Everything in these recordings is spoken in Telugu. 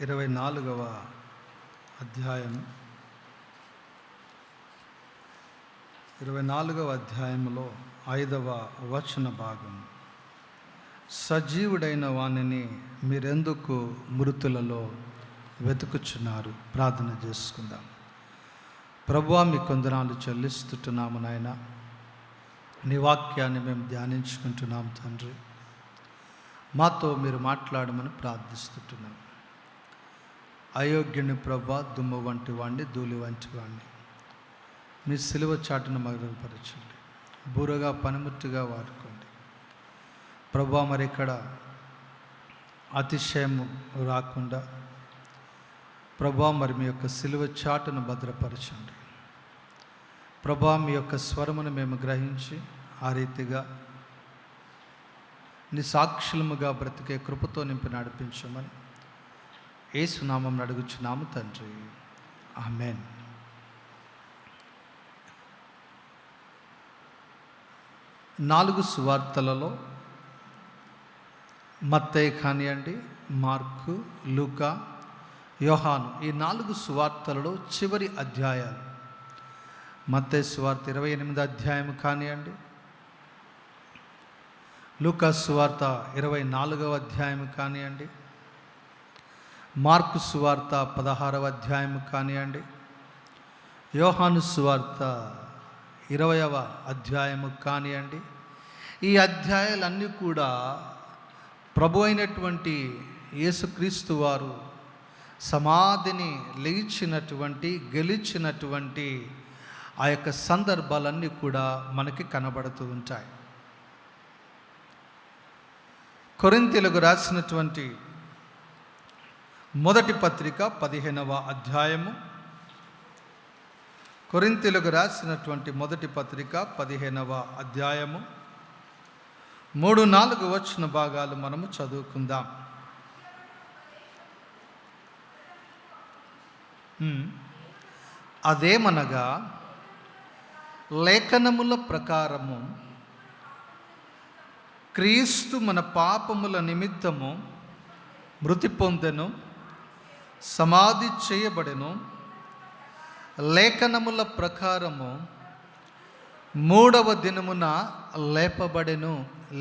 24వ అధ్యాయం 24వ అధ్యాయంలో 5వ వచన భాగం. సజీవుడైన వానిని మీరెందుకు మృతులలో వెతుకుచున్నారు? ప్రార్థన చేసుకుందాం. ప్రభువా, మీ కొందనాలు చెల్లిస్తున్నాము నాయన. నీ వాక్యాన్ని మేము ధ్యానించుకుంటున్నాం తండ్రి. మాతో మీరు మాట్లాడమని ప్రార్థిస్తున్నాం. అయోగ్యుని ప్రభా, దుమ్ము వంటి వాడిని, ధూళి వంటి వాడిని మీ సిలువ చాటును మరుగుపరచండి. బూరగా పనిముట్టుగా వాడుకోండి ప్రభా. మరి ఇక్కడ అతిశయము రాకుండా ప్రభా, మరి మీ యొక్క సిలువ చాటును భద్రపరచండి ప్రభా. మీ యొక్క స్వరమును మేము గ్రహించి ఆ రీతిగా నీ సాక్షులముగా బ్రతికే కృపతో నింపి నడిపించమని యేసు నామమున అడుగుచున్నాము తండ్రి, ఆమేన్. నాలుగు సువార్తలలో మత్తయి కానివ్వండి, మార్కు, లూకా, యోహాను, ఈ 4 సువార్తలలో చివరి అధ్యాయాలు. మత్తయి సువార్త 28వ అధ్యాయం కానివ్వండి, లూకా సువార్త 24వ అధ్యాయం కానివ్వండి, మార్కు సువార్త 16వ అధ్యాయం కానివ్వండి, యోహాను సువార్త 20వ అధ్యాయము కానివ్వండి. ఈ అధ్యాయాలన్నీ కూడా ప్రభు అయినటువంటి యేసుక్రీస్తు వారు సమాధిని గెలిచినటువంటి ఆ యొక్క సందర్భాలన్నీ కూడా మనకి కనబడుతూ ఉంటాయి. కొరింథీయులకు రాసినటువంటి మొదటి పత్రిక 15వ అధ్యాయము. కొరింథీయులకు రాసినటువంటి మొదటి పత్రిక 15వ అధ్యాయము 3-4 వచన భాగాలు మనము చదువుకుందాం. అదేమనగా, లేఖనముల ప్రకారము క్రీస్తు మన పాపముల నిమిత్తము మృతి పొందెను, సమాధి చేయబడెను, లేఖనముల ప్రకారము 3వ దినమున లేపబడెను.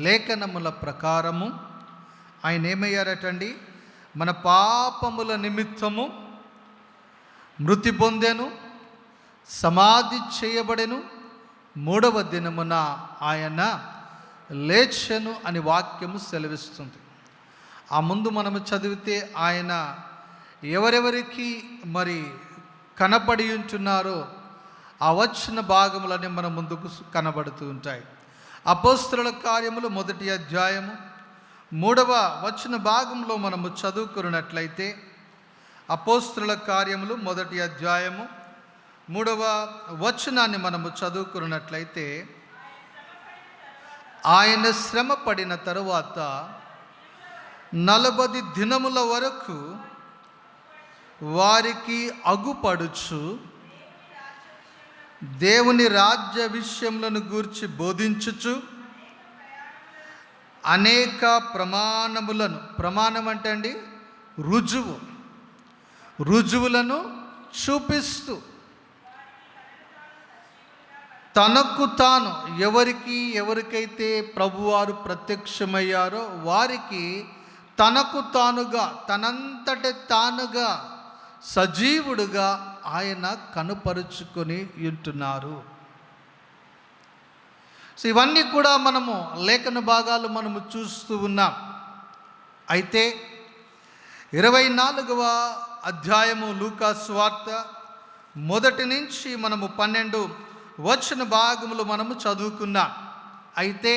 లేఖనముల ప్రకారము ఆయన ఏమయ్యారటండి? మన పాపముల నిమిత్తము మృతి పొందెను, సమాధి చేయబడెను, 3వ దినమున ఆయన లేచెను అని వాక్యము సెలవిస్తుంది. ఆ ముందు మనము చదివితే ఆయన ఎవరెవరికి మరి కనబడి ఉంటున్నారో ఆ వచ్చిన భాగములన్నీ మన ముందుకు కనబడుతూ ఉంటాయి. అపోస్తలుల కార్యములు 1వ అధ్యాయము 3వ వచన భాగంలో మనము చదువుకున్నట్లయితే, అపోస్తలుల కార్యములు 1వ అధ్యాయము 3వ వచనాన్ని మనము చదువుకున్నట్లయితే, ఆయన శ్రమ పడిన తరువాత 40 దినముల వరకు వారికి అగుపడుచు దేవుని రాజ్య విషయములను గూర్చి బోధించుచు అనేక ప్రమాణం అంటే అండి రుజువులను చూపిస్తూ తనకు తాను ఎవరికైతే ప్రభువారు ప్రత్యక్షమయ్యారో వారికి తనకు తానుగా, తనంతట తానుగా సజీవుడుగా ఆయన కనుపరుచుకొని ఉంటున్నారు. సో ఇవన్నీ కూడా మనము లేఖన భాగాలు మనము చూస్తూ ఉన్నాం. అయితే 24వ అధ్యాయము లూకా సువార్త 1 నుంచి మనము 12 వచన భాగములు మనము చదువుకున్నాం. అయితే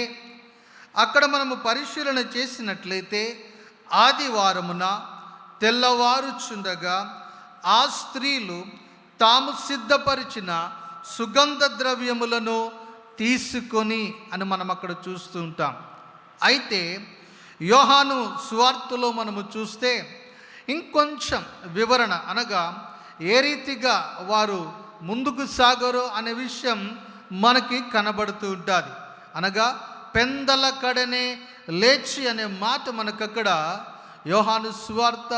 అక్కడ మనము పరిశీలన చేసినట్లయితే, ఆదివారమున తెల్లవారుచుండగా ఆ స్త్రీలు తాము సిద్ధపరిచిన సుగంధ ద్రవ్యములను తీసుకొని అని మనం అక్కడ చూస్తూ ఉంటాం. అయితే యోహాను సువార్తలో మనము చూస్తే ఇంకొంచెం వివరణ, అనగా ఏ రీతిగా వారు ముందుకు సాగరో అనే విషయం మనకి కనబడుతూ ఉంటుంది. అనగా పెందల కడనే లేచి అనే మాట మనకు అక్కడ యోహాను సువార్త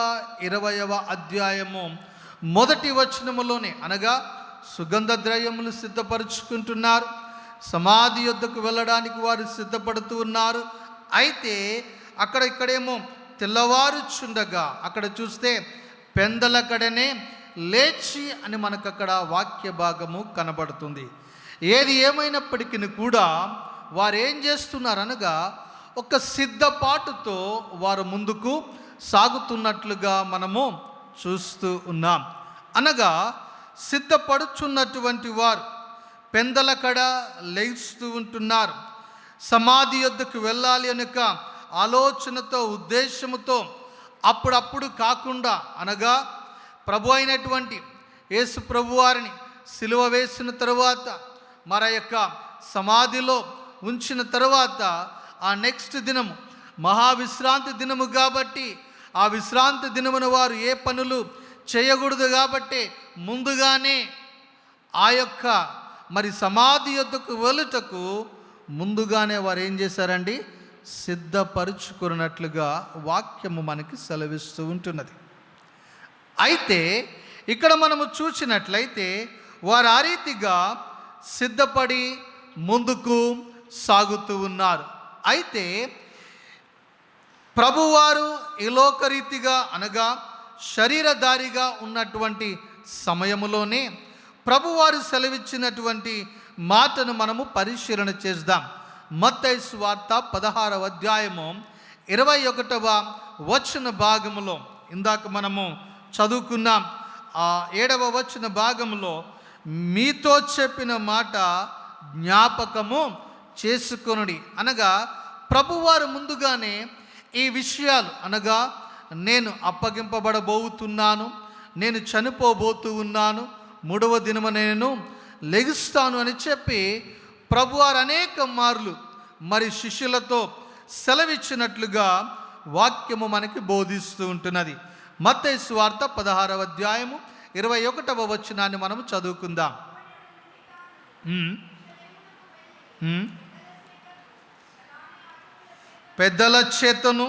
20వ అధ్యాయము 1వ వచనములోనే, అనగా సుగంధ ద్రవ్యములు సిద్ధపరుచుకుంటున్నారు, సమాధి యొద్దకు వెళ్ళడానికి వారు సిద్ధపడుతూ ఉన్నారు. అయితే ఇక్కడేమో తెల్లవారుచుండగా, అక్కడ చూస్తే పెందలకడనే లేచి అని మనకు అక్కడ వాక్య భాగము కనబడుతుంది. ఏది ఏమైనప్పటికీ కూడా వారు ఏం చేస్తున్నారనగా ఒక సిద్ధపాటుతో వారు ముందుకు సాగుతున్నట్లుగా మనము చూస్తూ ఉన్నాం. అనగా సిద్ధపడుచున్నటువంటి వారు పెందలకడ లేస్తూ ఉంటున్నారు. సమాధి యొద్దకు వెళ్ళాలి అనక ఆలోచనతో, ఉద్దేశముతో అప్పుడప్పుడు కాకుండా, అనగా ప్రభు అయినటువంటి యేసు ప్రభు వారిని సిలువ వేసిన తరువాత, సమాధిలో ఉంచిన తరువాత ఆ నెక్స్ట్ దినము మహావిశ్రాంతి దినము కాబట్టి, ఆ విశ్రాంతి దినమున వారు ఏ పనులు చేయకూడదు కాబట్టి ముందుగానే సమాధి యొద్దకు వెళ్ళుటకు ముందుగానే వారు ఏం చేశారండి? సిద్ధపరుచుకున్నట్లుగా వాక్యము మనకి సెలవిస్తూ ఉంటున్నది. అయితే ఇక్కడ మనము చూసినట్లయితే వారు ఆ రీతిగా సిద్ధపడి ముందుకు సాగుతూ ఉన్నారు. అయితే ప్రభువారు ఈ లోకరీతిగా, అనగా శరీరధారిగా ఉన్నటువంటి సమయములోనే ప్రభువారు సెలవిచ్చినటువంటి మాటను మనము పరిశీలన చేద్దాం. మత్తయి సువార్త 16వ అధ్యాయము 21వ వచన భాగములో, ఇందాక మనము చదువుకున్నాం ఆ 7వ వచన భాగంలో, మీతో చెప్పిన మాట జ్ఞాపకము చేసుకొనుడి. అనగా ప్రభువారు ముందుగానే ఈ విషయాలు, అనగా నేను అప్పగింపబడబోతున్నాను, నేను చనిపోబోతూ ఉన్నాను, 3వ దినము నేను లెగుస్తాను అని చెప్పి ప్రభువారు అనేక మార్లు శిష్యులతో సెలవిచ్చినట్లుగా వాక్యము మనకి బోధిస్తూ ఉంటున్నది. మత్తయి సువార్త 16వ అధ్యాయము 21వ వచనాన్ని మనం చదువుకుందాం. పెద్దల చేతను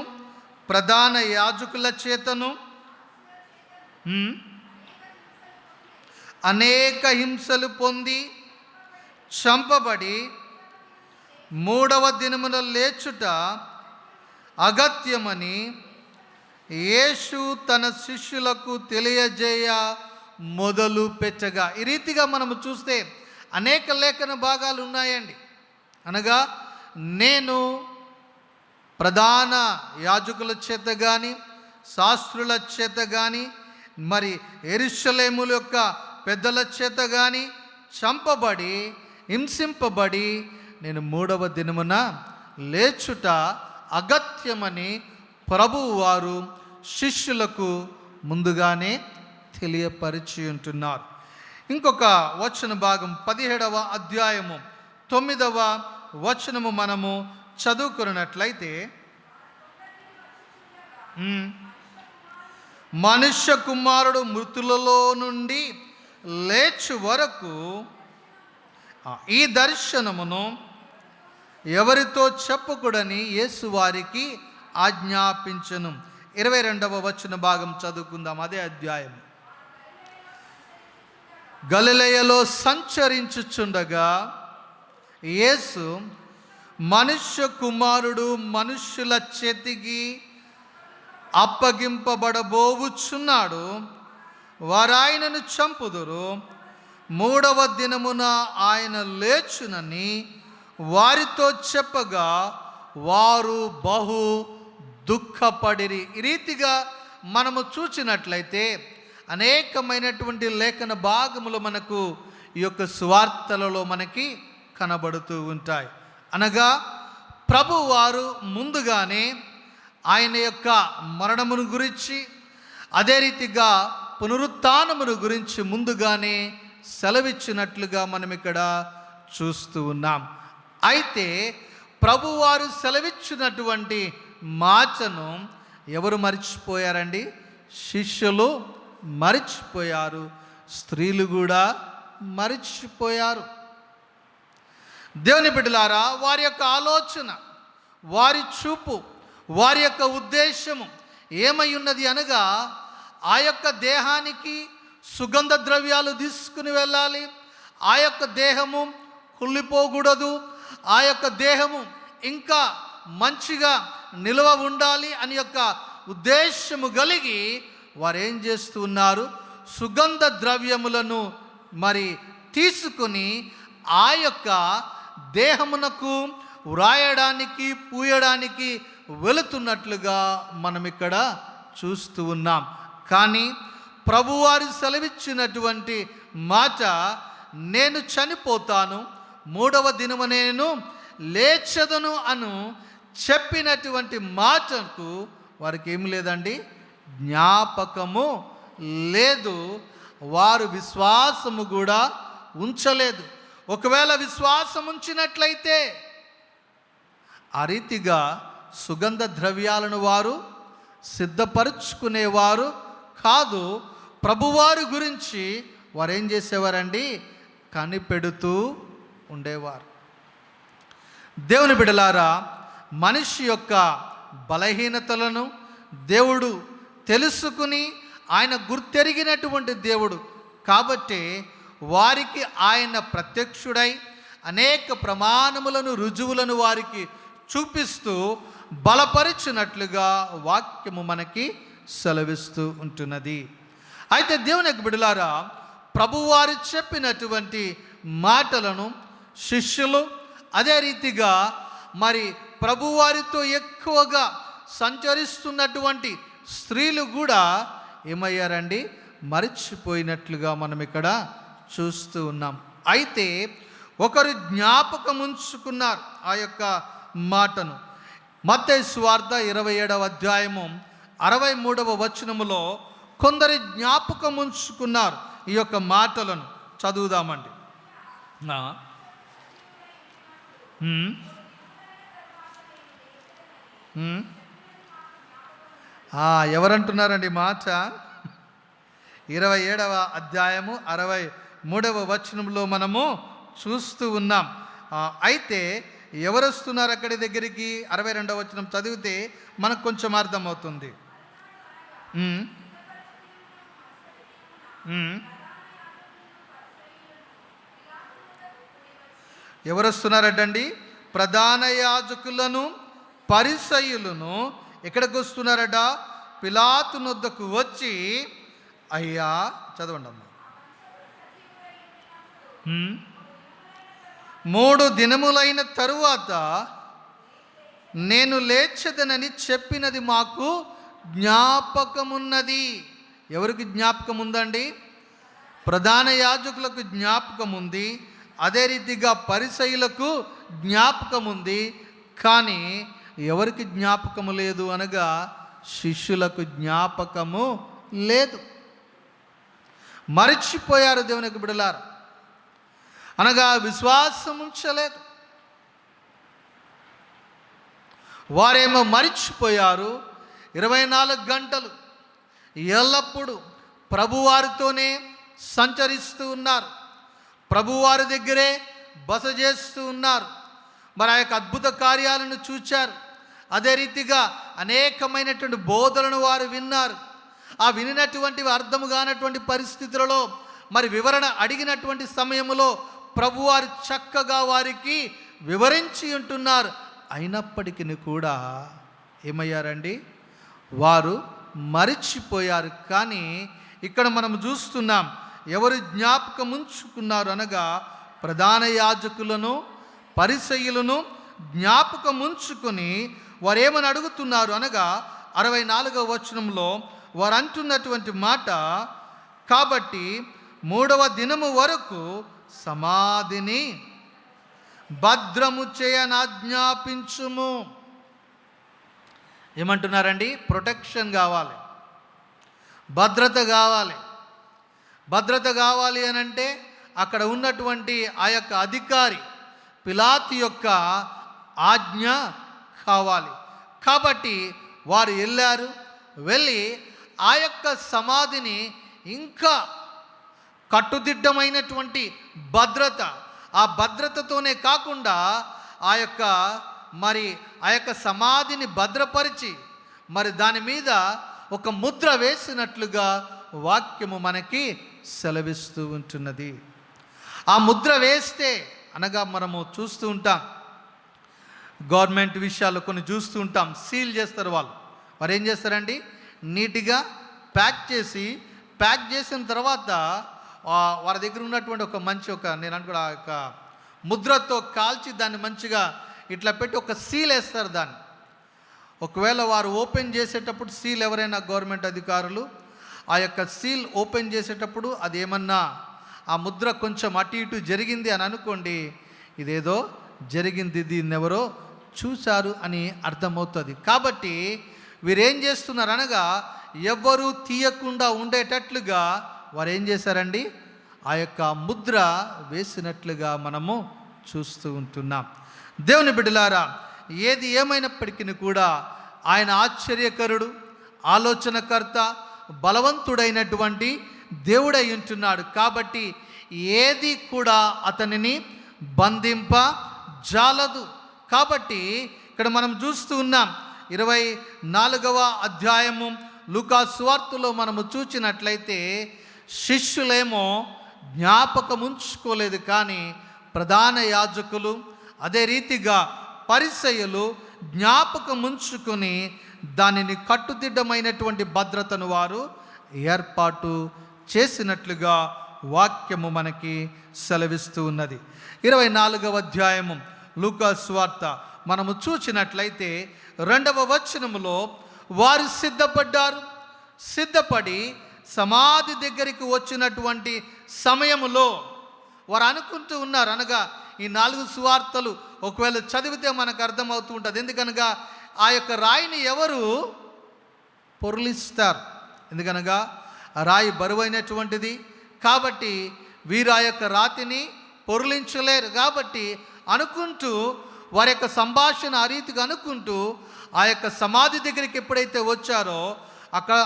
ప్రధాన యాజకుల చేతను అనేక హింసలు పొంది చంపబడి 3వ దినమున లేచుట అగత్యమని యేసు తన శిష్యులకు తెలియజేయ మొదలు పెట్టగా. ఈ రీతిగా మనము చూస్తే అనేక లేఖన భాగాలు ఉన్నాయండి. అనగా నేను ప్రధాన యాజకుల చేత కానీ, శాస్త్రుల చేత కానీ, యెరూషలేము యొక్క పెద్దల చేత కానీ చంపబడి, హింసింపబడి నేను 3వ దినమున లేచుట అగత్యమని ప్రభువు వారు శిష్యులకు ముందుగానే తెలియపరిచి ఉంటున్నారు. ఇంకొక వచన భాగం 17వ అధ్యాయము 9వ వచనము మనము చదువుకున్నట్లయితే, మనుష్య కుమారుడు మృతులలో నుండి లేచు వరకు ఈ దర్శనమును ఎవరితో చెప్పకూడని యేసు వారికి ఆజ్ఞాపించను. 22వ వచన భాగం చదువుకుందాం. అదే అధ్యాయం. గలిలయలో సంచరించుచుండగా యేసు మనుష్య కుమారుడు మనుష్యుల చేతికి అప్పగింపబడబోవుచున్నాడు, వారాయనను చంపుదురు, 3వ దినమున ఆయన లేచునని వారితో చెప్పగా వారు బహు దుఃఖపడిరి. ఈ రీతిగా మనము చూచినట్లయితే అనేకమైనటువంటి లేఖన భాగములు మనకు ఈ యొక్క సువార్తలలో మనకి కనబడుతూ ఉంటాయి. అనగా ప్రభువారు ముందుగానే ఆయన యొక్క మరణమును గురించి, అదే రీతిగా పునరుత్థానమును గురించి ముందుగానే సెలవిచ్చినట్లుగా మనం ఇక్కడ చూస్తూ ఉన్నాం. అయితే ప్రభువారు సెలవిచ్చినటువంటి మాటను ఎవరు మర్చిపోయారండి? శిష్యులు మర్చిపోయారు, స్త్రీలు కూడా మర్చిపోయారు. దేవుని బిడ్డలారా, వారి యొక్క ఆలోచన, వారి చూపు, వారి యొక్క ఉద్దేశము ఏమై ఉన్నది అనగా, ఆ యొక్క దేహానికి సుగంధ ద్రవ్యాలు తీసుకుని వెళ్ళాలి. ఆ యొక్క దేహము కుళ్ళిపోకూడదు, ఆ యొక్క దేహము ఇంకా మంచిగా నిల్వ ఉండాలి అని యొక్క ఉద్దేశము కలిగి వారు ఏం చేస్తూ ఉన్నారు, సుగంధ ద్రవ్యములను మరి తీసుకుని ఆ యొక్క దేహమునకు వ్రాయడానికి పూయడానికి వెళుతున్నట్లుగా మనం ఇక్కడ చూస్తూ ఉన్నాం. కానీ ప్రభువారు సెలవిచ్చినటువంటి మాట, నేను చనిపోతాను, మూడవ దినము నేను లేచెదను అను చెప్పినటువంటి మాటకు వారికి ఏం లేదండి, జ్ఞాపకము లేదు. వారు విశ్వాసము కూడా ఉంచలేదు. ఒకవేళ విశ్వాసం ఉంచినట్లయితే ఆ రీతిగా సుగంధ ద్రవ్యాలను వారు సిద్ధపరుచుకునేవారు కాదు. ప్రభువారి గురించి వారు ఏం చేసేవారండి, కనిపెడుతూ ఉండేవారు. దేవుని బిడ్డలారా, మనిషి యొక్క బలహీనతలను దేవుడు తెలుసుకుని ఆయన గుర్తెరిగినటువంటి దేవుడు కాబట్టి వారికి ఆయన ప్రత్యక్షుడై అనేక ప్రమాణములను రుజువులను వారికి చూపిస్తూ బలపరిచినట్లుగా వాక్యము మనకి సెలవిస్తూ ఉంటున్నది. అయితే దేవుని యొక్క బిడ్డలారా, ప్రభువారు చెప్పినటువంటి మాటలను శిష్యులు, అదే రీతిగా మరి ప్రభువారితో ఎక్కువగా సంచరిస్తున్నటువంటి స్త్రీలు కూడా ఏమయ్యారండి, మరిచిపోయినట్లుగా మనం ఇక్కడ చూస్తూ ఉన్నాం. అయితే ఒకరు జ్ఞాపకం ఉంచుకున్నారు ఆ యొక్క మాటను. మత్తయి సువార్త 27వ అధ్యాయము 63వ వచనములో కొందరు జ్ఞాపకం ఉంచుకున్నారు ఈ యొక్క మాటలను. చదువుదామండి. ఎవరంటున్నారండి మాట? 27వ అధ్యాయము 63వ వచనంలో మనము చూస్తూ ఉన్నాం. అయితే ఎవరు వస్తున్నారు అక్కడి దగ్గరికి? 62వ వచనం చదివితే మనకు కొంచెం అర్థమవుతుంది. ఎవరు వస్తున్నారటండి? ప్రధాన యాజకులను పరిసయ్యులను ఎక్కడికి వస్తున్నారట? పిలాతు నొద్దకు వచ్చి, అయ్యా చదవండి అమ్మా, 3 దినములైన తరువాత నేను లేచెదనని చెప్పినది మాకు జ్ఞాపకమున్నది. ఎవరికి జ్ఞాపకం ఉందండి? ప్రధాన యాజకులకు జ్ఞాపకం ఉంది, అదే రీతిగా పరిసయ్యులకు జ్ఞాపకం ఉంది. కానీ ఎవరికి జ్ఞాపకము లేదు అనగా, శిష్యులకు జ్ఞాపకము లేదు. మరిచిపోయారు దేవునికి బిడ్డలారా, అనగా విశ్వాసం ఉంచలేదు. వారేమో మరిచిపోయారు. 24 గంటలు ఎల్లప్పుడూ ప్రభువారితోనే సంచరిస్తూ ఉన్నారు, ప్రభువారి దగ్గరే బస చేస్తూ ఉన్నారు. మరి ఆ యొక్క అద్భుత కార్యాలను చూచారు. అదే రీతిగా అనేకమైనటువంటి బోధలను వారు విన్నారు. ఆ వినినటువంటివి అర్థము కానటువంటి పరిస్థితులలో మరి వివరణ అడిగినటువంటి సమయంలో ప్రభువారు చక్కగా వారికి వివరించి ఉంటున్నారు. అయినప్పటికీ కూడా ఏమయ్యారండి? వారు మరిచిపోయారు. కానీ ఇక్కడ మనం చూస్తున్నాం, ఎవరు జ్ఞాపకం ఉంచుకున్నారు అనగా, ప్రధాన యాజకులను పరిసయ్యులను జ్ఞాపకం ఉంచుకొని వారు ఏమని అడుగుతున్నారు అనగా, 64వ వచనంలో వారు అంటున్నటువంటి మాట, కాబట్టి 3వ దినము వరకు సమాధిని భద్రము చేయనాజ్ఞాపించుము. ఏమంటున్నారండి? ప్రొటెక్షన్ కావాలి, భద్రత కావాలి. భద్రత కావాలి అని అంటే అక్కడ ఉన్నటువంటి ఆ యొక్క అధికారి పిలాతు యొక్క ఆజ్ఞ కావాలి. కాబట్టి వారు వెళ్ళి ఆ యొక్క సమాధిని ఇంకా కట్టుదిట్టమైనటువంటి భద్రత, ఆ భద్రతతోనే కాకుండా ఆ యొక్క సమాధిని భద్రపరిచి మరి దాని మీద ఒక ముద్ర వేసినట్లుగా వాక్యము మనకి సెలవిస్తూ ఉంటున్నది. ఆ ముద్ర వేస్తే అనగా మనము చూస్తూ ఉంటాం, గవర్నమెంట్ విషయాలు కొన్ని చూస్తూ ఉంటాం, సీల్ చేస్తారు వారు ఏం చేస్తారండి, నీట్గా ప్యాక్ చేసిన తర్వాత వారి దగ్గర ఉన్నటువంటి ఒక మంచి నేను అనుకో ముద్రతో కాల్చి దాన్ని మంచిగా ఇట్లా పెట్టి ఒక సీల్ వేస్తారు దాన్ని. ఒకవేళ వారు ఓపెన్ చేసేటప్పుడు సీల్ ఎవరైనా గవర్నమెంట్ అధికారులు ఆ యొక్క సీల్ ఓపెన్ చేసేటప్పుడు అది ఏమన్నా ఆ ముద్ర కొంచెం అటు ఇటు జరిగింది అని అనుకోండి, ఇదేదో జరిగింది, దీన్ని ఎవరో చూశారు అని అర్థమవుతుంది. కాబట్టి వీరేం చేస్తున్నారు అనగా ఎవ్వరూ తీయకుండా ఉండేటట్లుగా వారు ఏం చేశారండి, ఆ యొక్క ముద్ర వేసినట్లుగా మనము చూస్తూ ఉంటున్నాం. దేవుని బిడ్డలారా, ఏది ఏమైనప్పటికీ కూడా ఆయన ఆశ్చర్యకరుడు, ఆలోచనకర్త, బలవంతుడైనటువంటి దేవుడై ఉంటున్నాడు. కాబట్టి ఏది కూడా అతనిని బంధింప జాలదు. కాబట్టి ఇక్కడ మనం చూస్తూ ఉన్నాం 24వ అధ్యాయము లూకా సువార్తలో మనము చూచినట్లయితే శిష్యులేమో జ్ఞాపకం ఉంచుకోలేదు, కానీ ప్రధాన యాజకులు అదే రీతిగా పరిసయ్యులు జ్ఞాపకం ఉంచుకొని దానిని కట్టుదిట్టమైనటువంటి భద్రతను వారు ఏర్పాటు చేసినట్లుగా వాక్యము మనకి సెలవిస్తూ ఉన్నది. 24వ అధ్యాయము లూకా సువార్త మనము చూచినట్లయితే 2వ వచనములో వారు సిద్ధపడి సమాధి దగ్గరికి వచ్చినటువంటి సమయములో వారు అనుకుంటూ ఉన్నారు, అనగా ఈ 4 సువార్తలు ఒకవేళ చదివితే మనకు అర్థమవుతూ ఉంటుంది. ఎందుకనగా ఆ యొక్క రాయిని ఎవరు పొర్లిస్తారు, ఎందుకనగా ఆ రాయి బరువైనటువంటిది. కాబట్టి వీరు ఆ యొక్క రాతిని పొర్లించలేరు. కాబట్టి అనుకుంటూ వారి యొక్క సంభాషణ ఆ రీతిగా అనుకుంటూ ఆ యొక్క సమాధి దగ్గరికి ఎప్పుడైతే వచ్చారో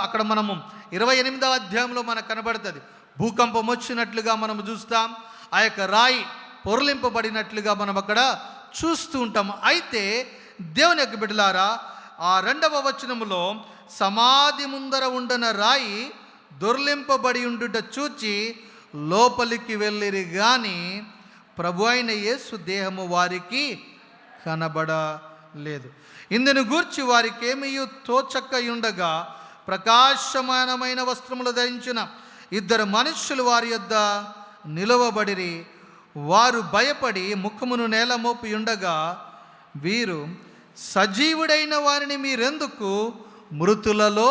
అక్కడ మనము 28వ అధ్యాయంలో మనకు కనబడుతుంది, భూకంపం వచ్చినట్లుగా మనం చూస్తాం, ఆ యొక్క రాయి పొరలింపబడినట్లుగా మనం అక్కడ చూస్తూ ఉంటాము. అయితే దేవుని యొక్క బిడ్డలారా, ఆ 2వ వచనములో సమాధి ముందర ఉండన రాయి దొర్లింపబడి ఉండుట చూచి లోపలికి వెళ్ళిరి గాని ప్రభు అయిన యేసు దేహము వారికి కనబడలేదు. ఇందును గూర్చి వారికి ఏమీ తోచక్కయుండగా ప్రకాశమానమైన వస్త్రములు ధరించిన 2 మనుష్యులు వారి యొద్ద నిలవబడిరి. వారు భయపడి ముఖమును నేల మోపి ఉండగా వీరు సజీవుడైన వారిని మీరెందుకు మృతులలో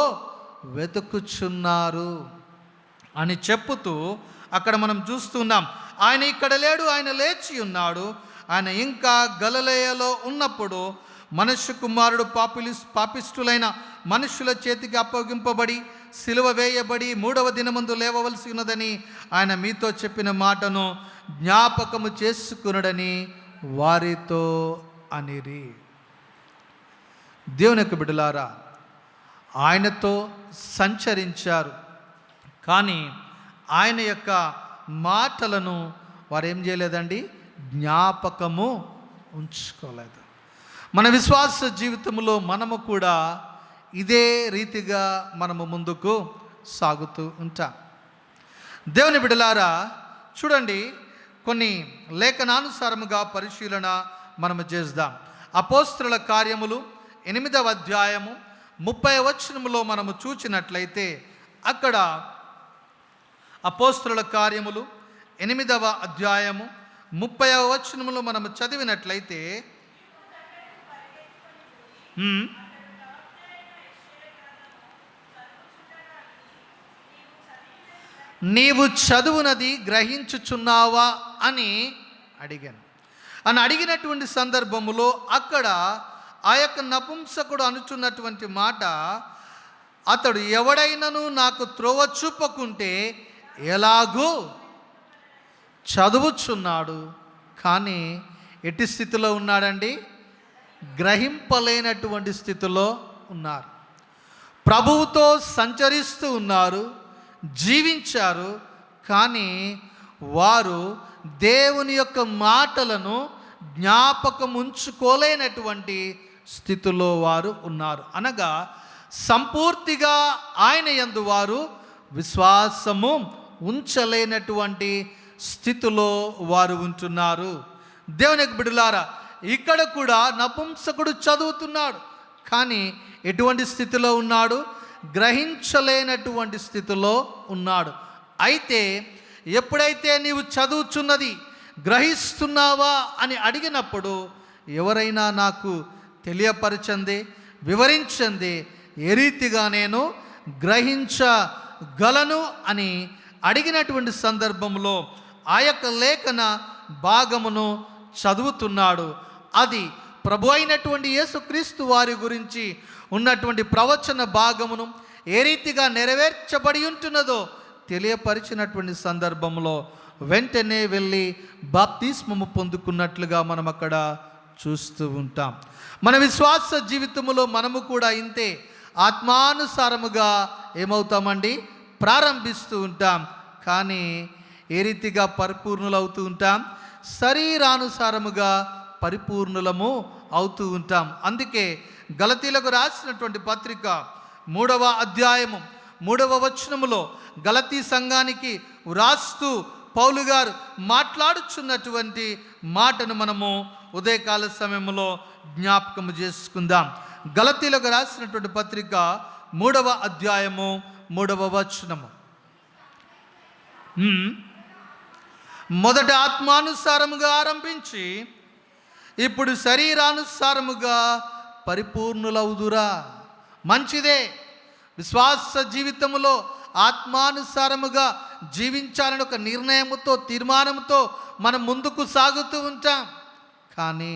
వెతుకుచున్నారు అని చెప్పుతూ అక్కడ మనం చూస్తున్నాం. ఆయన ఇక్కడ లేడు, ఆయన లేచి ఉన్నాడు. ఆయన ఇంకా గలిలయలో ఉన్నప్పుడు మనుష్య కుమారుడు పాపిష్టులైన మనుష్యుల చేతికి అప్పగింపబడి సిలువ వేయబడి 3వ దినమందు లేవవలసి ఉన్నదని ఆయన మీతో చెప్పిన మాటను జ్ఞాపకము చేసుకునడని వారితో అనిరి. దేవుని యొక్క బిడ్డలారా, ఆయనతో సంచరించారు, కానీ ఆయన యొక్క మాటలను వారు ఏం చేయలేదండి, జ్ఞాపకము ఉంచుకోలేదు. మన విశ్వాస జీవితంలో మనము కూడా ఇదే రీతిగా మనము ముందుకు సాగుతూ ఉంటాం. దేవుని బిడ్డలారా, చూడండి, కొన్ని లేఖనానుసారముగా పరిశీలన మనము చేద్దాం. అపోస్తలుల కార్యములు 8వ అధ్యాయము 30వ వచనములో మనము చూచినట్లయితే అక్కడ అపోస్తలుల కార్యములు 8వ అధ్యాయము 30వ వచనములో మనము చదివినట్లయితే నీవు చదువునది గ్రహించుచున్నావా అని అడిగాను. అని అడిగినటువంటి సందర్భములో అక్కడ ఆ యొక్క నపుంసకుడు అనుచున్నటువంటి మాట, అతడు ఎవడైనను నాకు త్రోవ చూపకుంటే ఎలాగూ చదువుచున్నాడు, కానీ ఎట్టి స్థితిలో ఉన్నాడండి, గ్రహింపలేనటువంటి స్థితిలో ఉన్నారు. ప్రభువుతో సంచరిస్తూ ఉన్నారు, జీవించారు, కానీ వారు దేవుని యొక్క మాటలను జ్ఞాపకం ఉంచుకోలేనటువంటి స్థితిలో వారు ఉన్నారు. అనగా సంపూర్తిగా ఆయన యందు వారు విశ్వాసము ఉంచలేనటువంటి స్థితిలో వారు ఉంటున్నారు. దేవునికి బిడ్డలారా, ఇక్కడ కూడా నపుంసకుడు చదువుతున్నాడు, కానీ ఎటువంటి స్థితిలో ఉన్నాడు? గ్రహించలేనటువంటి స్థితిలో ఉన్నాడు. అయితే ఎప్పుడైతే నీవు చదువుచున్నది గ్రహిస్తున్నావా అని అడిగినప్పుడు, ఎవరైనా నాకు తెలియపరచండి, వివరించండి, ఏ రీతిగా నేను గ్రహించగలను అని అడిగినటువంటి సందర్భంలో ఆ యొక్క లేఖన భాగమును చదువుతున్నాడు. అది ప్రభు అయినటువంటి యేసుక్రీస్తు వారి గురించి ఉన్నటువంటి ప్రవచన భాగమును ఏ రీతిగా నెరవేర్చబడి ఉంటున్నదో తెలియపరిచినటువంటి సందర్భంలో వెంటనే వెళ్ళి బాప్తిస్మము పొందుకున్నట్లుగా మనం అక్కడ చూస్తూ ఉంటాం. మన విశ్వాస జీవితంలో మనము కూడా ఇంతే ఆత్మానుసారముగా ఏమవుతామండి? ప్రారంభిస్తూ ఉంటాం. కానీ ఏ రీతిగా పరిపూర్ణులవుతూ ఉంటాం? శరీరానుసారముగా పరిపూర్ణులము అవుతూ ఉంటాం. అందుకే గలతీలకు రాసినటువంటి పత్రిక 3వ అధ్యాయము 3వ వచనములో గలతీ సంఘానికి వ్రాస్తూ పౌలు గారు మాట్లాడుచున్నటువంటి మాటను మనము ఉదయకాల సమయంలో జ్ఞాపకము చేసుకుందాం. గలతీలకు రాసినటువంటి పత్రిక 3వ అధ్యాయము 3వ వచనము. మొదట ఆత్మానుసారముగా ఆరంభించి ఇప్పుడు శరీరానుసారముగా పరిపూర్ణులవుదురా. మంచిదే. విశ్వాస జీవితంలో ఆత్మానుసారముగా జీవించాలని ఒక నిర్ణయముతో, తీర్మానంతో మనం ముందుకు సాగుతూ ఉంటాం. కానీ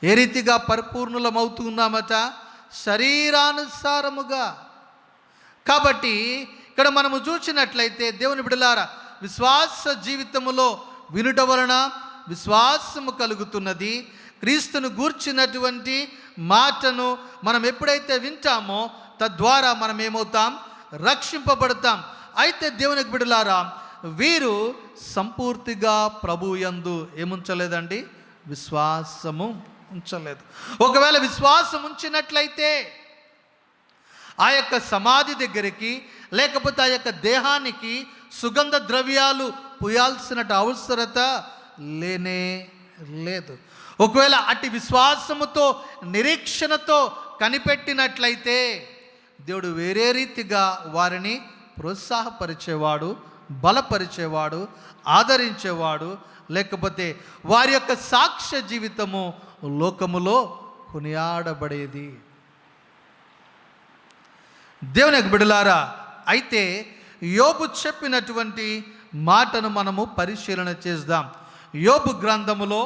ఏ రీతిగా పరిపూర్ణులమవుతూ ఉన్నామట? శరీరానుసారముగా. కాబట్టి ఇక్కడ మనము చూసినట్లయితే దేవుని బిడ్డలారా, విశ్వాస జీవితములో వినుట వలన విశ్వాసము కలుగుతున్నది. క్రీస్తును గూర్చినటువంటి మాటను మనం ఎప్పుడైతే వింటామో తద్వారా మనం ఏమవుతాం? రక్షింపబడతాం. అయితే దేవునికి బిడ్డలారా, వీరు సంపూర్తిగా ప్రభు యందు ఏముంచలేదండి? విశ్వాసము ఉంచలేదు. ఒకవేళ విశ్వాసం ఉంచినట్లయితే ఆ యొక్క సమాధి దగ్గరికి, లేకపోతే ఆ యొక్క దేహానికి సుగంధ ద్రవ్యాలు పూయాల్సిన అవసరత లేనే లేదు. ఒకవేళ అట్టి విశ్వాసముతో, నిరీక్షణతో కనిపెట్టినట్లయితే దేవుడు వేరే రీతిగా వారిని ప్రోత్సాహపరిచేవాడు, బలపరిచేవాడు, ఆదరించేవాడు. లేకపోతే వారి యొక్క సాక్ష్య జీవితము లోకములో కొనియాడబడేది. దేవునికి బిడ్డలారా, అయితే యోబు చెప్పినటువంటి మాటను మనము పరిశీలన చేద్దాం. యోబు గ్రంథములో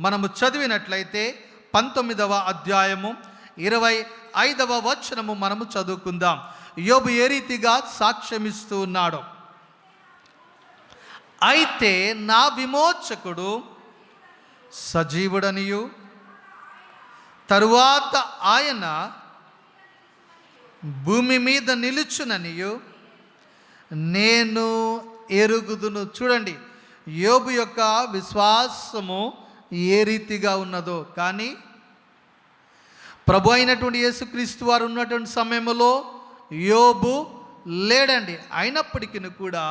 మనము చదివినట్లయితే 19వ అధ్యాయము 25వ వచనము మనము చదువుకుందాం. యోబు ఏ రీతిగా సాక్ష్యమిస్తూ ఉన్నాడో. అయితే నా విమోచకుడు సజీవుడనియు, తరువాత ఆయన భూమి మీద నిలుచుననియు నేను ఎరుగుదును. చూడండి, యోబు యొక్క విశ్వాసము ఏ రీతిగా ఉన్నదో. కానీ ప్రభు అయినటువంటి యేసుక్రీస్తు వారు ఉన్నటువంటి సమయంలో యోబు లేడండి. అయినప్పటికీ కూడా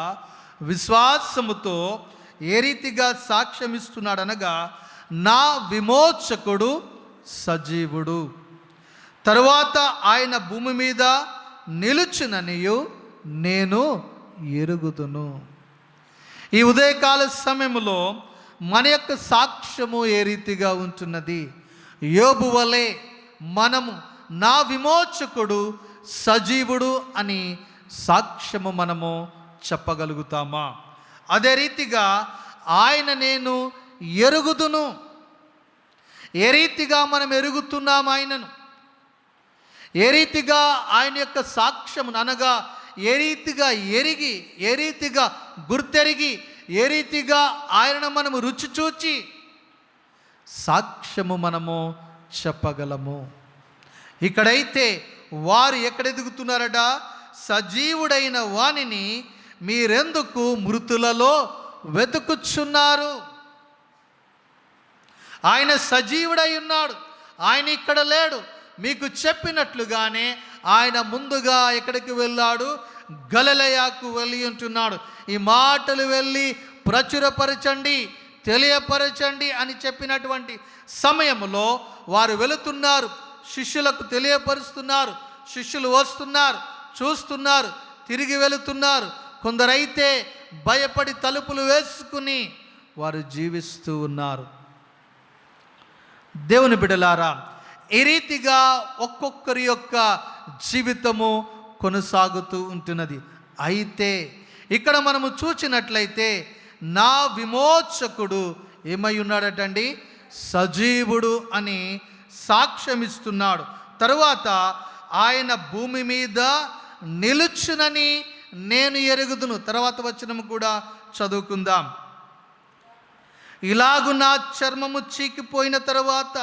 విశ్వాసముతో ఏ రీతిగా సాక్ష్యం ఇస్తున్నాడనగా, నా విమోచకుడు సజీవుడు, తరువాత ఆయన భూమి మీద నిలుచుననియు నేను ఎరుగుదును. ఈ ఉదయకాల సమయంలో మన యొక్క సాక్ష్యము ఏ రీతిగా ఉంటున్నది? యోబు వలె మనము నా విమోచకుడు సజీవుడు అని సాక్ష్యము మనము చెప్పగలుగుతామా? అదే రీతిగా ఆయన నేను ఎరుగుదును. ఏ రీతిగా మనం ఎరుగుతున్నాం ఆయనను? ఏ రీతిగా ఆయన యొక్క సాక్ష్యమును అనగా ఏ రీతిగా ఎరిగి, ఏ రీతిగా గుర్తెరిగి, ఏ రీతిగా ఆయనను మనము రుచి చూచి సాక్ష్యము మనము చెప్పగలము. ఇక్కడైతే వారు ఎక్కడ ఎదుగుతున్నారట? సజీవుడైన వానిని మీరెందుకు మృతులలో వెతుకుచున్నారు? ఆయన సజీవుడై ఉన్నాడు, ఆయన ఇక్కడ లేడు. మీకు చెప్పినట్లుగానే ఆయన ముందుగా ఎక్కడికి వెళ్ళాడు? గలిలయకు వెళ్ళి ఉంటున్నాడు. ఈ మాటలు వెళ్ళి ప్రచురపరచండి, తెలియపరచండి అని చెప్పినటువంటి సమయంలో వారు వెళుతున్నారు, శిష్యులకు తెలియపరుస్తున్నారు. శిష్యులు వస్తున్నారు, చూస్తున్నారు, తిరిగి వెళుతున్నారు. కొందరైతే భయపడి తలుపులు వేసుకుని వారు జీవిస్తూ ఉన్నారు. దేవుని బిడ్డలారా, ఈ రీతిగా ఒక్కొక్కరి యొక్క జీవితము కొనసాగుతూ ఉంటున్నది. అయితే ఇక్కడ మనము చూచినట్లయితే నా విమోచకుడు ఏమై ఉన్నాడటండి? సజీవుడు అని సాక్ష్యమిస్తున్నాడు. తరువాత ఆయన భూమి మీద నిలుచునని నేను ఎరుగుదును. తర్వాత వచనం కూడా చదువుకుందాం. ఇలాగు నా చర్మము చీకిపోయిన తరువాత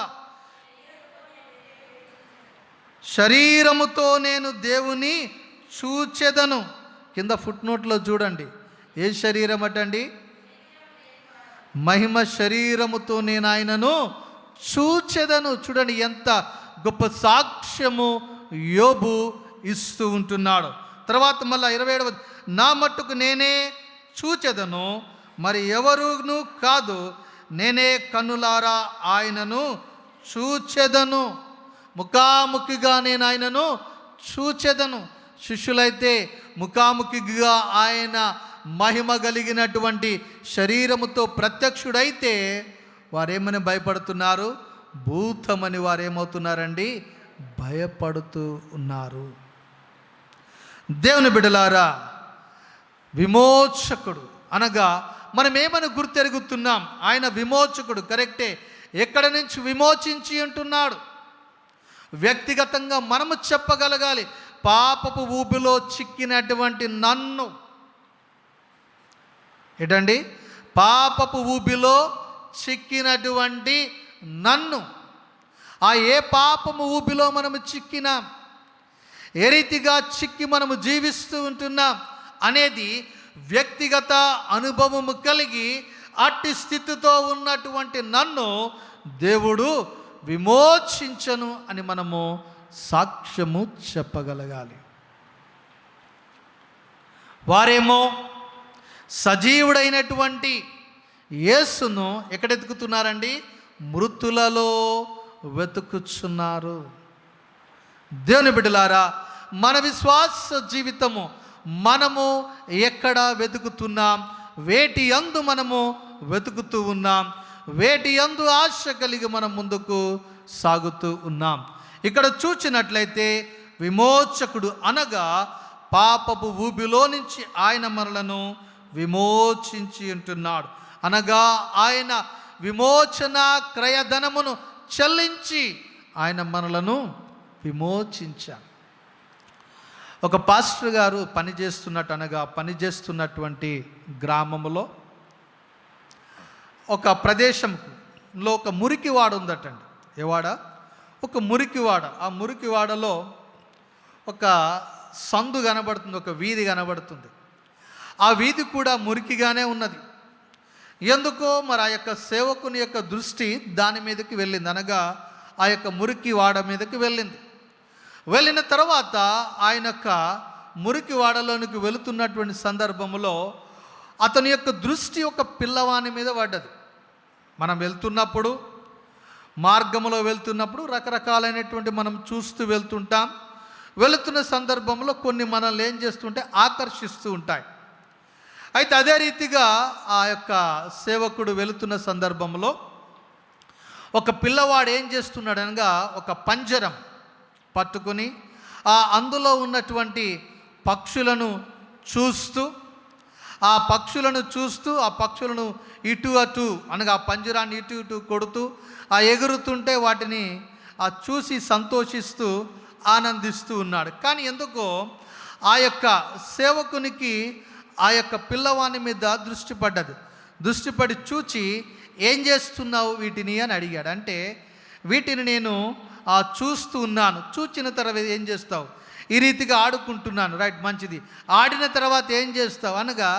శరీరముతో నేను దేవుని చూచెదను. కింద ఫుట్ నోట్లో చూడండి, ఏ శరీరం అటండి? మహిమ శరీరముతో నేను ఆయనను చూచెదను. చూడండి ఎంత గొప్ప సాక్ష్యము యోబు ఇస్తూ ఉంటున్నాడు. తర్వాత మళ్ళీ 27వ, నా మట్టుకు నేనే చూచెదను, మరి ఎవరును కాదు, నేనే కన్నులారా ఆయనను చూచెదను. ముఖాముఖిగా నేను ఆయనను చూచెదను. శిష్యులైతే ముఖాముఖిగా ఆయన మహిమ కలిగినటువంటి శరీరముతో ప్రత్యక్షుడైతే వారేమని భయపడుతున్నారు? భూతమని వారేమవుతున్నారండి? భయపడుతూ ఉన్నారు. దేవుని బిడ్డలారా, విమోచకుడు అనగా మనం ఏమని గుర్తెరుగుతున్నాం? ఆయన విమోచకుడు, కరెక్టే. ఎక్కడి నుంచి విమోచించి అంటున్నాడు? వ్యక్తిగతంగా మనము చెప్పగలగాలి. పాపపు ఊబిలో చిక్కినటువంటి నన్ను, ఏంటండి? పాపపు ఊబిలో చిక్కినటువంటి నన్ను, ఆ ఏ పాపము ఊబిలో మనము చిక్కినాం, ఏ రీతిగా చిక్కి మనము జీవిస్తూ ఉంటున్నాం అనేది వ్యక్తిగత అనుభవము కలిగి అట్టి స్థితితో ఉన్నటువంటి నన్ను దేవుడు విమోచించను అని మనము సాక్ష్యము చెప్పగలగాలి. వారేమో సజీవుడైనటువంటి యేసును ఎక్కడ వెతుకుతున్నారండి? మృతులలో వెతుకుచున్నారు. దేవుని బిడ్డలారా, మన విశ్వాస జీవితము మనము ఎక్కడ వెతుకుతున్నాం? వేటి యందు మనము వెతుకుతూ ఉన్నాం? వేటి యందు ఆశ కలిగి మనం ముందుకు సాగుతూ ఉన్నాం? ఇక్కడ చూచినట్లయితే విమోచకుడు అనగా పాపపు ఊబిలో నుంచి ఆయన మనలను విమోచించి ఉంటున్నాడు. అనగా ఆయన విమోచన క్రయధనమును చెల్లించి ఆయన మనలను విమోచించాడు. ఒక పాస్టర్ గారు పనిచేస్తున్నటువంటి గ్రామంలో ఒక ప్రదేశంలో ఒక మురికివాడ ఉందటండి. ఏ వాడ? ఒక మురికివాడ. ఆ మురికివాడలో ఒక సందు కనబడుతుంది, ఒక వీధి కనబడుతుంది. ఆ వీధి కూడా మురికిగానే ఉన్నది. ఎందుకో మరి ఆ యొక్క సేవకుని యొక్క దృష్టి దాని మీదకి వెళ్ళింది, అనగా ఆ యొక్క మురికివాడ మీదకి వెళ్ళింది. వెళ్ళిన తర్వాత ఆయన యొక్క మురికివాడలోనికి వెళుతున్నటువంటి సందర్భంలో అతని యొక్క దృష్టి ఒక పిల్లవాని మీద పడ్డది. మనం వెళ్తున్నప్పుడు, మార్గంలో వెళ్తున్నప్పుడు రకరకాలైనటువంటి మనం చూస్తూ వెళ్తుంటాం. వెళుతున్న సందర్భంలో కొన్ని మనల్ని ఏం చేస్తుంటే ఆకర్షిస్తూ ఉంటాయి. అయితే అదే రీతిగా ఆ యొక్క సేవకుడు వెళుతున్న సందర్భంలో ఒక పిల్లవాడు ఏం చేస్తున్నాడు అనగా ఒక పంజరం పట్టుకుని అందులో ఉన్నటువంటి పక్షులను చూస్తూ ఆ పక్షులను ఇటు అటు అనగా ఆ పంజరాన్ని ఇటు ఇటు కొడుతూ ఎగురుతుంటే వాటిని చూసి సంతోషిస్తూ ఆనందిస్తూ ఉన్నాడు. కానీ ఎందుకో ఆ యొక్క సేవకునికి ఆ యొక్క పిల్లవాని మీద దృష్టి పడి చూచి, ఏం చేస్తున్నావు వీటిని అని అడిగాడు. అంటే వీటిని నేను చూస్తూ ఉన్నాను. చూచిన తర్వాత ఏం చేస్తావు? ఈ రీతిగా ఆడుకుంటున్నాను. రైట్, మంచిది. ఆడిన తర్వాత ఏం చేస్తావు అనగా,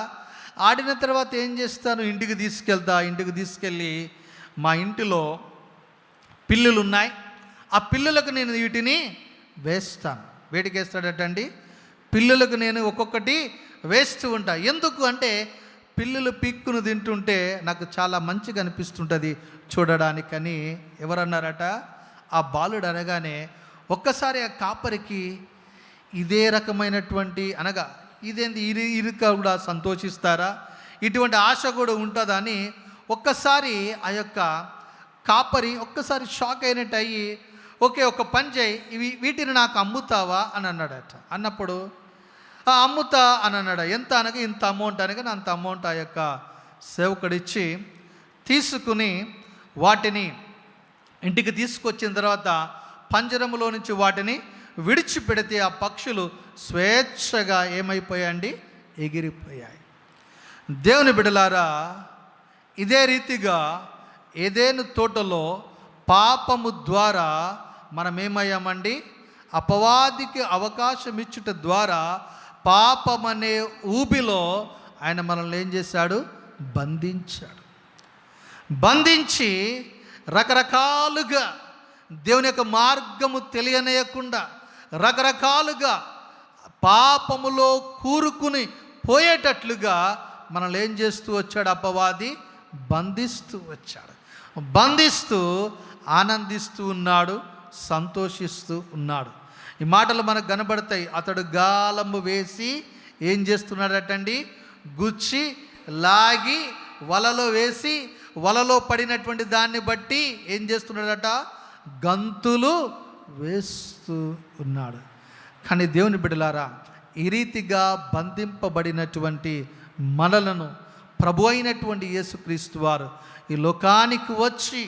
ఆడిన తర్వాత ఏం చేస్తాను? ఇంటికి తీసుకెళ్తా. ఇంటికి తీసుకెళ్ళి మా ఇంటిలో పిల్లులు ఉన్నాయి. ఆ ఆ పిల్లులకు నేను వీటిని వేస్తాను. వేటికి వేస్తాడటండి? పిల్లులకు నేను ఒక్కొక్కటి వేస్తూ ఉంటా. ఎందుకు అంటే పిల్లులు పిక్కును తింటుంటే నాకు చాలా మంచిగా అనిపిస్తుంటుంది చూడడానికని ఎవరన్నారట? ఆ బాలుడు అనగానే ఒక్కసారి ఆ కాపరికి ఇదే రకమైనటువంటి అనగా ఇదేంది ఇరుక కూడా సంతోషిస్తారా, ఇటువంటి ఆశ కూడా ఉంటుందా అని ఒక్కసారి ఆ యొక్క కాపరి ఒక్కసారి షాక్ అయినట్టు అయ్యి, ఓకే ఒక పని చేయి, వీటిని నాకు అమ్ముతావా అని అన్నాడట. అన్నప్పుడు అమ్ముతా అని అన్నాడు. ఎంత అనగా ఇంత అమౌంట్ అనగా అంత అమౌంట్ ఆ యొక్క సేవకుడిచ్చి తీసుకుని వాటిని ఇంటికి తీసుకొచ్చిన తర్వాత పంజరములో నుంచి వాటిని విడిచిపెడితే ఆ పక్షులు స్వేచ్ఛగా ఏమైపోయాయండి? ఎగిరిపోయాయి. దేవుని బిడ్డలారా, ఇదే రీతిగా ఏదెను తోటలో పాపము ద్వారా మనం ఏమయ్యామండి? అపవాదికి అవకాశం ఇచ్చుట ద్వారా పాపమనే ఊబిలో ఆయన మనల్ని ఏం చేశాడు? బంధించాడు. బంధించి రకరకాలుగా దేవుని యొక్క మార్గము తెలియనేయకుండా రకరకాలుగా పాపములో కూరుకుని పోయేటట్లుగా మనల్ని ఏం చేస్తూ వచ్చాడు? అపవాది బంధిస్తూ వచ్చాడు. బంధిస్తూ ఆనందిస్తూ ఉన్నాడు, సంతోషిస్తూ ఉన్నాడు. ఈ మాటలు మనకు కనబడతాయి. అతడు గాలము వేసి ఏం చేస్తున్నాడటండి? గుచ్చి లాగి వలలో వేసి వలలో పడినటువంటి దాన్ని బట్టి ఏం చేస్తున్నాడట? గంతులు వేస్తూ ఉన్నాడు. కానీ దేవుని బిడ్డలారా, ఈ రీతిగా బంధింపబడినటువంటి మనలను ప్రభు అయినటువంటి యేసుక్రీస్తు వారు ఈ లోకానికి వచ్చి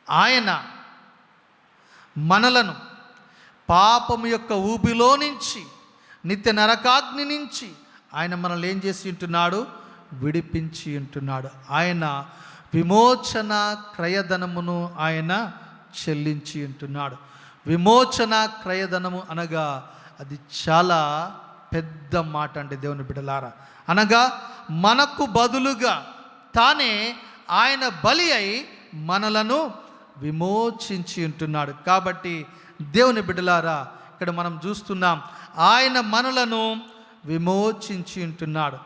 ఆయన మనలను పాపము యొక్క ఊబిలో నుంచి, నిత్య నరకాగ్ని నుంచి ఆయన మనల్ని ఏం చేసి ఉంటున్నాడు? విడిపించి ఉంటున్నాడు. ఆయన విమోచన క్రయధనమును ఆయన చెల్లించి ఉంటున్నాడు. విమోచన క్రయధనము అనగా అది చాలా పెద్ద మాట అండి దేవుని బిడ్డలారా. అనగా మనకు బదులుగా తానే ఆయన బలి అయి మనలను విమోచించి ఉంటున్నాడు. కాబట్టి దేవుని బిడ్డలారా, ఇక్కడ మనం చూస్తున్నాం ఆయన మనలను విమోచించి ఉంటున్నాడు.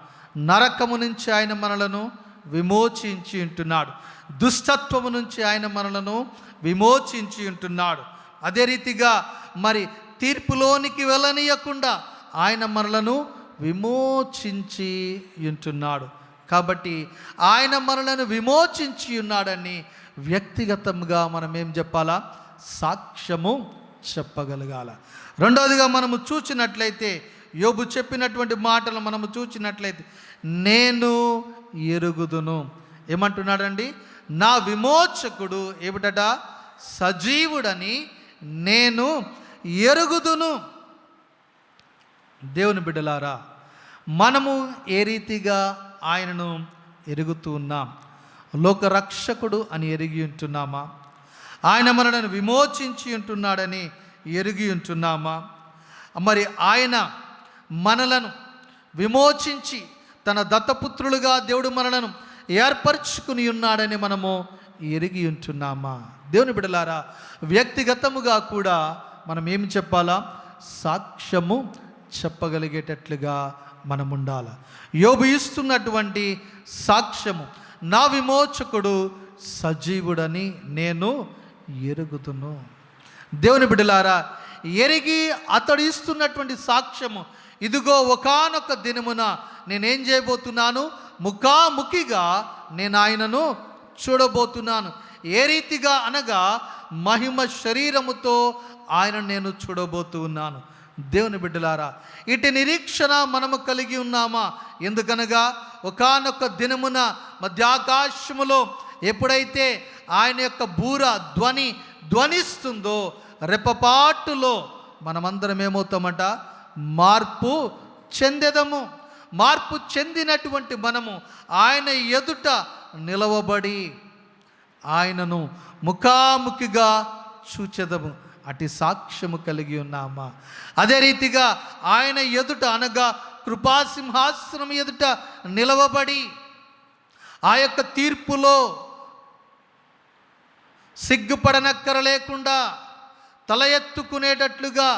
నరకము నుంచి ఆయన మనలను విమోచించి ఉంటున్నాడు. దుష్టత్వము నుంచి ఆయన మనలను విమోచించి ఉంటున్నాడు. అదే రీతిగా మరి తీర్పులోనికి వెళ్ళనీయకుండా ఆయన మనలను విమోచించి ఉంటున్నాడు. కాబట్టి ఆయన మనలను విమోచించి ఉన్నాడని వ్యక్తిగతంగా మనం ఏం చెప్పాలా? సాక్ష్యము చెప్పగలగాల. రెండవదిగా మనము చూచినట్లయితే, యోబు చెప్పినటువంటి మాటలు మనము చూచినట్లయితే, నేను ఎరుగుదును. ఏమంటున్నాడండి? నా విమోచకుడు ఏమిటట? సజీవుడని నేను ఎరుగుదును. దేవుని బిడ్డలారా, మనము ఏ రీతిగా ఆయనను ఎరుగుతూ ఉన్నాం? లోకరక్షకుడు అని ఎరిగి ఉంటున్నామా? ఆయన మనలను విమోచించి ఉంటున్నాడని ఎరిగి ఉంటున్నామా? మరి ఆయన మనలను విమోచించి తన దత్తపుత్రులుగా దేవుడు మనలను ఏర్పరచుకుని ఉన్నాడని మనము ఎరిగి ఉంటున్నామా? దేవుని బిడ్డలారా, వ్యక్తిగతముగా కూడా మనం ఏమి చెప్పాలా? సాక్ష్యము చెప్పగలిగేటట్లుగా మనం ఉండాలి. యోబు ఇస్తున్నటువంటి సాక్ష్యము, నా విమోచకుడు సజీవుడని నేను ఎరుగుదును. దేవుని బిడ్డలారా, ఎరిగి అతడు ఇస్తున్నటువంటి సాక్ష్యము, ఇదిగో ఒకానొక దినమున నేనేం చేయబోతున్నాను? ముఖాముఖిగా నేను ఆయనను చూడబోతున్నాను. ఏ రీతిగా అనగా మహిమ శరీరముతో ఆయన నేను చూడబోతూ ఉన్నాను. దేవుని బిడ్డలారా, ఇటు నిరీక్షణ మనము కలిగి ఉన్నామా? ఎందుకనగా ఒకానొక దినమున మధ్యాకాశములో ఎప్పుడైతే ఆయన యొక్క బూర ధ్వనిస్తుందో రెప్పపాటులో మనమందరం ఏమవుతామట? మార్పు చెందెదము. మార్పు చెందినటువంటి మనము ఆయన ఎదుట నిలవబడి ఆయనను ముఖాముఖిగా చూచెదము. అటు సాక్ష్యము కలిగి ఉన్నామా? అదే రీతిగా ఆయన ఎదుట అనగా కృపాసింహాసనం ఎదుట నిలవబడి ఆ యొక్క తీర్పులో సిగ్గుపడనక్కర లేకుండా తల ఎత్తుకునేటట్లుగా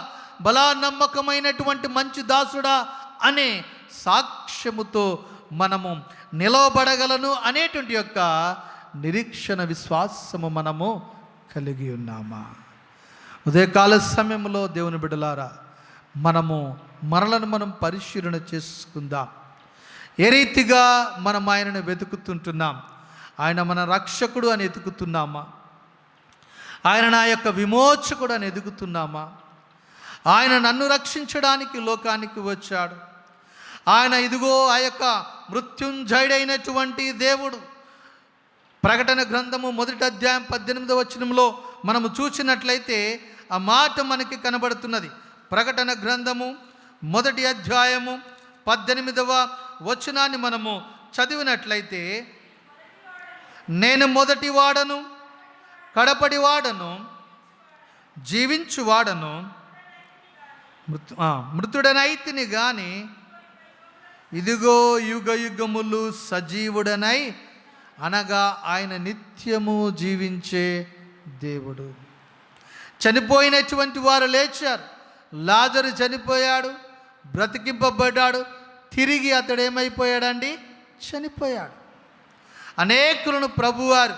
బలా నమ్మకమైనటువంటి మంచి దాసుడా అనే సాక్ష్యముతో మనము నిలవబడగలను అనేటువంటి యొక్క నిరీక్షణ విశ్వాసము మనము కలిగి ఉన్నామా? ఉదయకాల సమయంలో దేవుని బిడ్డలారా, మనలను మనం పరిశీలన చేసుకుందాం. ఏ రీతిగా మనం ఆయనను వెతుకుతుంటున్నాం? ఆయన మన రక్షకుడు అని ఎతుకుతున్నామా? ఆయన నా యొక్క విమోచకుడు అని ఎదుగుతున్నామా? ఆయన నన్ను రక్షించడానికి లోకానికి వచ్చాడు. ఆయన ఇదిగో ఆ యొక్క మృత్యుంజయుడైనటువంటి దేవుడు. ప్రకటన గ్రంథము 1వ అధ్యాయం 18వ వచనంలో మనము చూసినట్లయితే ఆ మాట మనకి కనబడుతున్నది. ప్రకటన గ్రంథము 1వ అధ్యాయము 18వ వచనాన్ని మనము చదివినట్లయితే, నేను మొదటి వాడను, కడపడి వాడను, జీవించువాడను, మృతుడనైతిని గాని ఇదిగో యుగ యుగములు సజీవుడనై, అనగా ఆయన నిత్యము జీవించే దేవుడు. చనిపోయినటువంటి వారు లేచారు. లాజరు చనిపోయాడు, బ్రతికింపబడ్డాడు. తిరిగి అతడు ఏమైపోయాడండి? చనిపోయాడు. అనేకులను ప్రభువారు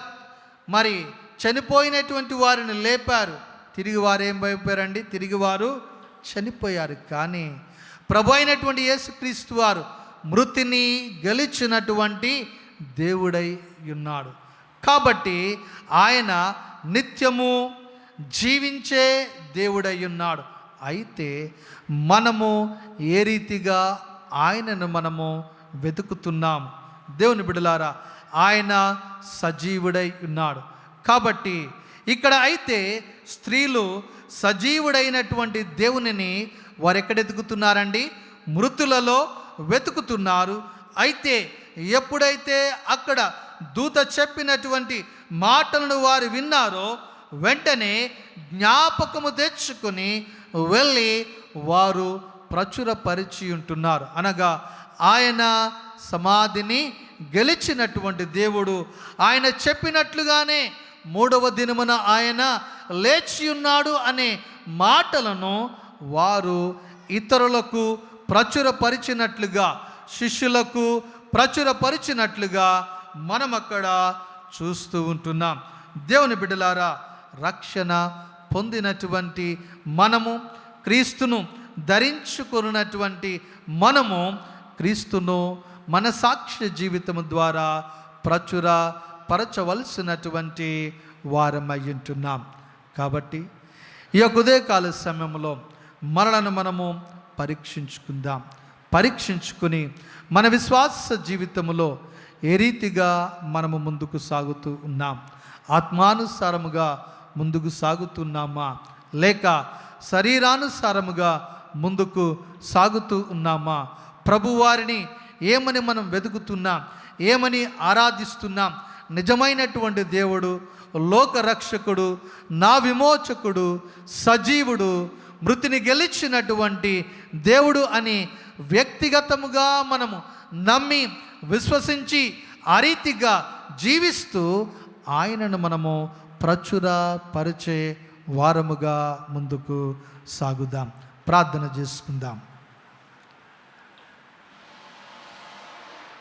మరి చనిపోయినటువంటి వారిని లేపారు. తిరిగి వారు ఏమైపోయారండి? తిరిగి వారు చనిపోయారు. కానీ ప్రభు అయినటువంటి యేసుక్రీస్తు వారు మృతిని గెలిచినటువంటి దేవుడై ఉన్నాడు. కాబట్టి ఆయన నిత్యము జీవించే దేవుడై ఉన్నాడు. అయితే మనము ఏ రీతిగా ఆయనను మనము వెతుకుతున్నాం? దేవుని బిడ్డలారా, ఆయన సజీవుడై ఉన్నాడు. కాబట్టి ఇక్కడ అయితే స్త్రీలు సజీవుడైనటువంటి దేవునిని వారు ఎక్కడ వెతుకుతున్నారండి? మృతులలో వెతుకుతున్నారు. అయితే ఎప్పుడైతే అక్కడ దూత చెప్పినటువంటి మాటలను వారు విన్నారో, వెంటనే జ్ఞాపకము తెచ్చుకొని వెళ్ళి వారు ప్రచురపరిచి ఉంటున్నారు. అనగా ఆయన సమాధిని గెలిచినటువంటి దేవుడు. ఆయన చెప్పినట్లుగానే 3వ దినమున ఆయన లేచి ఉన్నాడు అనే మాటలను వారు ఇతరులకు ప్రచురపరిచినట్లుగా, శిష్యులకు ప్రచురపరిచినట్లుగా మనం అక్కడ చూస్తూ ఉంటున్నాం. దేవుని బిడ్డలారా, రక్షణ పొందినటువంటి మనము, క్రీస్తును ధరించుకున్నటువంటి మనము క్రీస్తును మన సాక్ష్య జీవితము ద్వారా ప్రచురపరచవలసినటువంటి వారమై ఉంటున్నాం. కాబట్టి ఈ యొక్క ఉదయకాల సమయంలో మనలను మనము పరీక్షించుకుందాం. పరీక్షించుకుని మన విశ్వాస జీవితంలో ఏ రీతిగా మనము ముందుకు సాగుతూ ఉన్నాం? ఆత్మానుసారముగా ముందుకు సాగుతున్నామా, లేక శరీరానుసారముగా ముందుకు సాగుతూ ఉన్నామా? ప్రభువారిని ఏమని మనం వెతుకుతున్నాం? ఏమని ఆరాధిస్తున్నాం? నిజమైనటువంటి దేవుడు, లోకరక్షకుడు, నా విమోచకుడు, సజీవుడు, మృతిని గెలిచినటువంటి దేవుడు అని వ్యక్తిగతముగా మనము నమ్మి విశ్వసించి ఆ రీతిగా జీవిస్తూ ఆయనను మనము ప్రచురపరిచే వారముగా ముందుకు సాగుదాం. ప్రార్థన చేసుకుందాం.